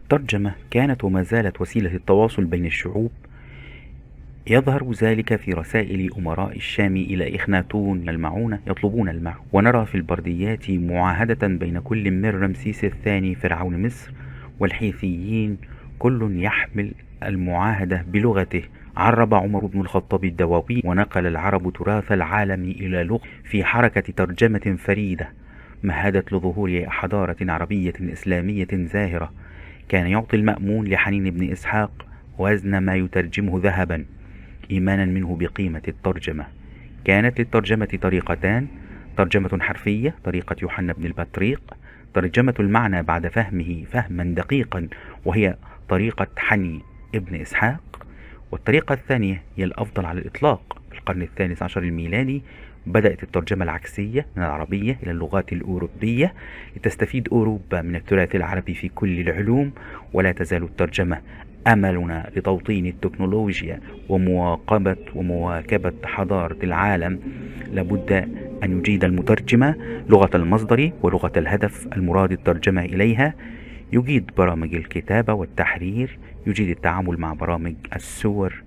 الترجمة كانت وما زالت وسيلة التواصل بين الشعوب. يظهر ذلك في رسائل أمراء الشام إلى إخناتون المعونة يطلبون الماء، ونرى في البرديات معاهدة بين كل من رمسيس الثاني فرعون مصر والحيثيين، كل يحمل المعاهدة بلغته. عرب عمر بن الخطاب الدواوين ونقل العرب تراث العالم إلى لغة في حركة ترجمة فريدة مهدت لظهور حضارة عربية إسلامية زاهرة. كان يعطي المأمون لحنين بن إسحاق وزن ما يترجمه ذهبا، إيمانا منه بقيمة الترجمة. كانت للترجمة طريقتان: ترجمة حرفية طريقة يوحنا بن البطريق، ترجمة المعنى بعد فهمه فهما دقيقا وهي طريقة حني ابن إسحاق. والطريقة الثانية هي الأفضل على الإطلاق. في القرن الثالث عشر الميلادي بدأت الترجمة العكسية من العربية إلى اللغات الأوروبية لتستفيد أوروبا من التراث العربي في كل العلوم. ولا تزال الترجمة أملنا لتوطين التكنولوجيا ومواكبة حضارة العالم. لابد أن يجيد المترجم لغة المصدر ولغة الهدف المراد الترجمة إليها، يجيد برامج الكتابة والتحرير، يجيد التعامل مع برامج الصور